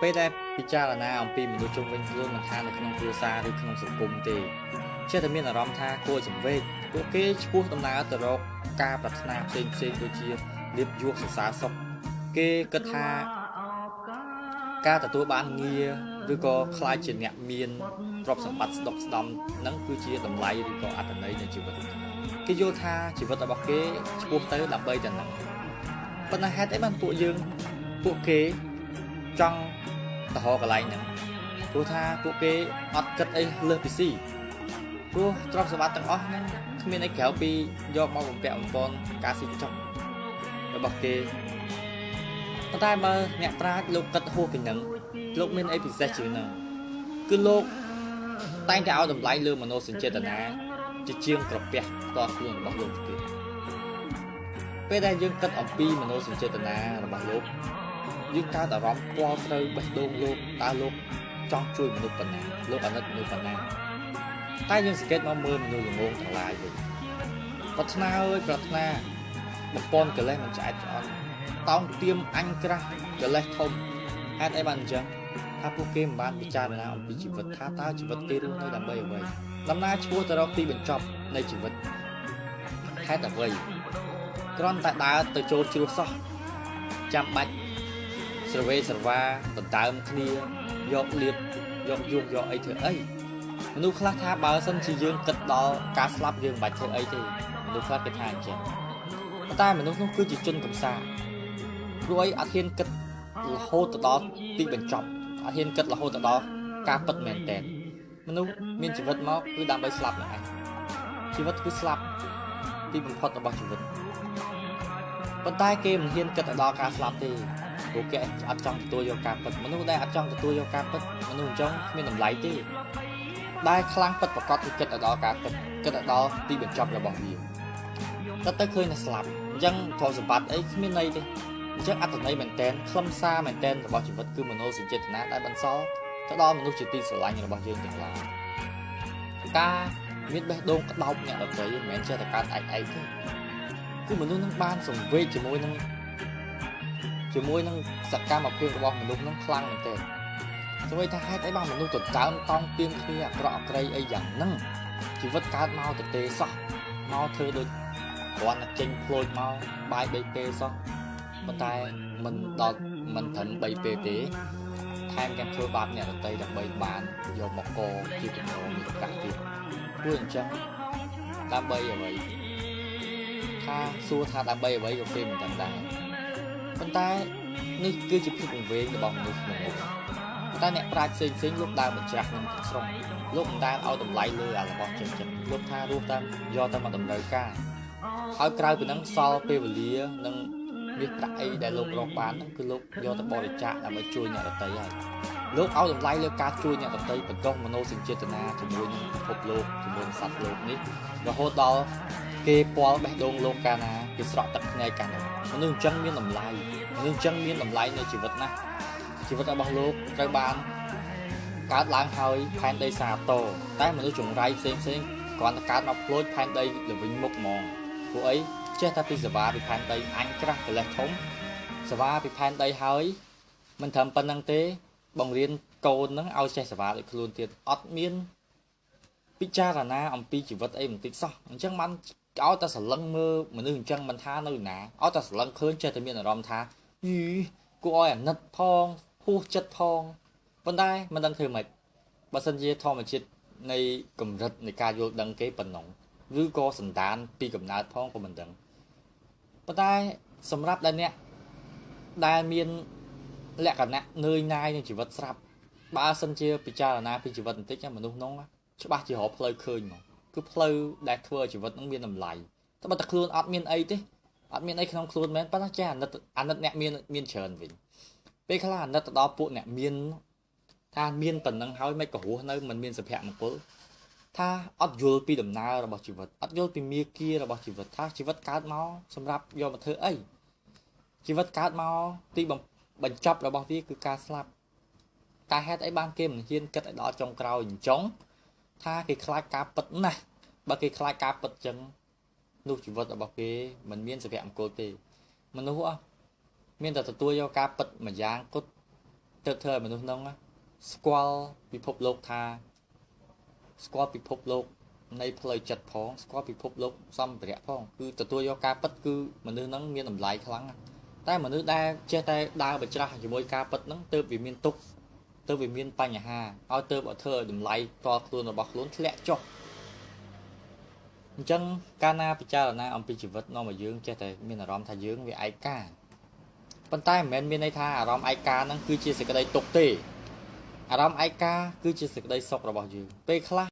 ពេលដែលពិចារណាអំពីមនុស្សជុំវិញខ្លួនមិនថានៅក្នុងគ្រួសារឬក្នុងសង្គមទេចេះតែមានអារម្មណ៍ថាគួរសង្វេគពួកគេឈ្មោះដំណើរទៅរកការប្រាថ្នាផ្សេងដូចជាលៀបយួរសរសើរសុខគេគិតថាការទទួលបានងារឬក៏ខ្លាចជាអ្នកមានទ្រព្យសម្បត្តិស្ដុកស្ដំនឹងគឺជាតម្លៃឬក៏អត្ថន័យនៃជីវិតគេយល់ថាជីវិតរបស់គេឈ្មោះទៅដើម្បីតែនឹងប៉ុន្តែហេតុអីបានពួកគេចង់ទៅរកកន្លែងហ្នឹងព្រោះថាពួកគេអត់គិតអីលើសពីស៊ីព្រោះទ្រព្យសម្បត្តិទាំងអស់ហ្នឹងគ្មានអីក្រៅពីយកមកបំពាក់បំពន់ការស៊ីចុករបស់គេប៉ុន្តែបើអ្នកប្រាជ្ញលោកគិតហួសពីហ្នឹងលោកមានអីពិសេសជាងហ្នឹងគឺលោកតែងតែឲ្យតម្លៃលើមនោសញ្ចេតនាជាជាងក្រពះផ្ទាល់ខ្លួនរបស់លោកទៀតពេលដែលយើងគិតអំពីមនោសញ្ចេតនារបស់លោកយើងកើតអារម្មណ៍ស្គាល់ត្រូវបេះដូងលោកតើលោកចង់ជួយមនុស្សប៉ុណ្ណាលោកអាណិតមនុស្សប៉ុណ្ណាតែយើងសង្កេតមកមើលមនុស្សល្ងងទាំងឡាយវិញប្រាថ្នាអើយប្រាថ្នាបំពន់កិលេសមិនឆ្អែតឆ្អន់តោងទៀមអញក្រាស់កិលេសធំហេតុអីបានអញ្ចឹងថាពួកគេមិនបានពិចារណាអំពីជីវិតថាតើជីវិតគេរស់នៅដើម្បីអ្វីដំណើរឆ្ពោះទៅរកទីបញ្ចប់នៃជីវិតហេតុអ្វីគ្រាន់តែដើរទៅចូលជ្រោះសោះចាំបាច់ស្រវេស្រវាដណ្ដើមគ្នាយកលៀបយកយុះយកអីធ្វើអីមនុស្សខ្លះថាបើសិនជាយើងគិតដល់ការស្លាប់យើងមិនបាច់ធ្វើអីទេមនុស្សខ្លះគេថាអញ្ចឹងតែមនុស្សនោះគឺជាជនកំសាព្រោះអីអត់ហ៊ានគិតរហូតទៅដល់ទីបញ្ចប់អត់ហ៊ានគិតរហូតទៅដល់ការពិតមែនតើមនុស្សមានជីវិតមកគឺដើម្បីស្លាប់ហ្នឹងឯងជីវិតគឺស្លាប់ទីបំផុតរបស់ជីវិតប៉ុន្តែគេមិនហ៊ានគិតទៅដល់ការស្លាប់ទេពួកគេអត់ចង់ទទួលយកការពិតមនុស្សដែលអត់ចង់ទទួលយកការពិតមនុស្សអញ្ចឹងគ្មានតម្លៃទេដែលខ្លាំងពិតប្រកបគឺគិតទៅដល់ការពិតគិតទៅដល់ទីបញ្ចប់របស់វាតែឃើញតែស្លាប់អញ្ចឹងទ្រព្យសម្បត្តិអីគ្មានន័យទេអញ្ចឹងអត្ថន័យមែនតែនខ្លឹមសារមែនតែនរបស់ជីវិតគឺមនោសញ្ចេតនាដែលបន្សល់ទៅដល់មនុស្សជាទីស្រឡាញ់របស់យើងទាំងឡាយការមានបេះដូងក្តោបអ្នកដទៃមិនមែនចេះតែកើតឯកទេគឺមនុស្សនឹងបានសង្វេគជាមួយនឹងសកម្មភាពរបស់មនុស្សនឹងខ្លាំងមែនទែនទោះបីថាហេតុអីបានមនុស្សទៅដើមតង់ទៀងគ្នាអាក្រក់អក្រីអីយ៉ាងហ្នឹងជីវិតកើតមកទៅទេសោះមកធ្វើដូចគ្រាន់តែចេញផ្លូចមកបាយ3ពេលសោះប៉ុន្តែមិនដល់មិនត្រឹម3ពេលទេថែមទាំងធ្វើបាបអ្នកដទៃដើម្បីបានយកមកកជាចំណូលមានកាក់ទៀតព្រោះអញ្ចឹងដើម្បីអ្វីថាសួរថាដើម្បីអ្វីក៏គេមិនដឹងដែរប៉ុន្តែនេះគឺជាភាពវង្វេងរបស់មនុស្សក្នុងតែអ្នកប្រាជ្ញផ្សេងលោកដើរបញ្ច្រាស់ក្នុងស្រុងលោកមិនដែលឲ្យតម្លៃលើរបស់ចិញ្ចឹមលោកថារស់តាមយកតាមមកតម្រូវការហើយក្រៅពីហ្នឹងសល់ពេលវេលានិងមាសប្រាក់អីដែលលោករកបានហ្នឹងគឺលោកយកទៅបរិច្ចាគដើម្បីជួយអ្នកដទៃហើយលោកឲ្យតម្លៃលើការជួយអ្នកដទៃបន្តមនោសញ្ចេតនាជាមួយនឹងពិភពលោកជាមួយនឹងសត្វលោកនេះរហូតដល់គេពាល់បេះដូងលោកកាលណាគេស្រក់ទឹកភ្នែកកាលណាមនុស្សអញ្ចឹងមានតម្លៃមនុស្សអញ្ចឹងមានតម្លៃនៅជីវិតណាជីវិតរបស់លោកត្រូវបានកើតឡើងហើយផែនដីសាទរតែមនុស្សចង្រៃផ្សេងគ្រាន់តែកើតមកផ្លូចផែនដីទៅវិញមុខហ្មងពួកអីចេះតែពីសេវាពីផែនដីអញក្រាស់កិលេសធំសេវាពីផែនដីហើយមិនត្រឹមប៉ុណ្្នឹងទេបង្រៀនកូននឹងឲ្យចេះសេវាដូចខ្លួនទៀតអត់មានពិចារណាអំពីជីវិតអីបន្តិចសោះអញ្ចឹងបានឲ្យតែស្រឡឹងមើលមនុស្សអញ្ចឹងមិនថានៅណាឲ្យតែស្រឡឹងឃើញចេះតែមានអារម្មណ៍ថាយីគួរឲ្យអាណិតផងហួសចិត្តផងប៉ុន្តែមិនដឹងធ្វើម៉េចបើសិនជាធម្មជាតិនៃកម្រិតនៃការយល់ដឹងគេប៉ុណ្ណឹងឬក៏សន្តានពីកំណើតផងក៏មិនដឹងប៉ុន្តែសម្រាប់ដែលអ្នកដែលមានលក្ខណៈនឿយណាយនឹងជីវិតស្រាប់បើសិនជាពិចារណាពីជីវិតបន្តិចមនុស្សនោះច្បាស់ជារកផ្លូវឃើញមកគឺផ្លូវដែលធ្វើឲ្យជីវិតនឹងមានតម្លៃតែបើតែខ្លួនអត់មានអីទេអត់មានអីក្នុងខ្លួនមែនប៉ុន្តែចេះអាណិតអ្នកមានច្រើនវិញពេលខ្លះអាណិតទៅដល់ពួកអ្នកមានថាមានប៉ុណ្ណឹងហើយមិនក៏រស់នៅមិនមានសុភមង្គលថាអត់យល់ពីដំណើររបស់ជីវិតអត់យល់ពីមាគ៌ារបស់ជីវិតថាជីវិតកើតមកសម្រាប់យកមកធ្វើអីជីវិតកើតមកទីបញ្ចប់របស់វាគឺការស្លាប់តែហេតុអីបានគេមិនហ៊ានគិតឲ្យដល់ចុងក្រោយអញ្ចឹងថាគេខ្លាចការពិតណាស់បើគេខ្លាចការពិតអញ្ចឹងនោះជីវិតរបស់គេមិនមានសុភមង្គលទេមនុស្សមានតែទទួលយកការពិតម្យ៉ាងគត់ ទៅធ្វើឲ្យមនុស្សហ្នឹងស្គាល់ពិភពលោកថាស្គាល់ពិភពលោកនៃផ្លូវចិត្តផងស្គាល់ពិភពលោកសម្ភារៈផងគឺទទួលយកការពិតគឺមនុស្សហ្នឹងមានតម្លៃខ្លាំងតែមនុស្សដែលចេះតែដើរបច្រាស់ជាមួយការពិតហ្នឹងទើបវាមានទុក្ខទើបវាមានបញ្ហាឲ្យទើបឲ្យធ្វើឲ្យតម្លៃតខ្លួនរបស់ខ្លួនធ្លាក់ចុះអញ្ចឹងកាលណាពិចារណាអំពីជីវិតនាំឲ្យយើងចេះតែមានអារម្មណ៍ថាយើងវាឯកាប៉ុន្តែមិនមែនមានន័យថាអារម្មណ៍ឯកាហ្នឹងគឺជាសេចក្តីទុក្ខទេអារម្មណ៍ឯកាគឺជាសេចក្តីសុខរបស់យើងពេលខ្លះ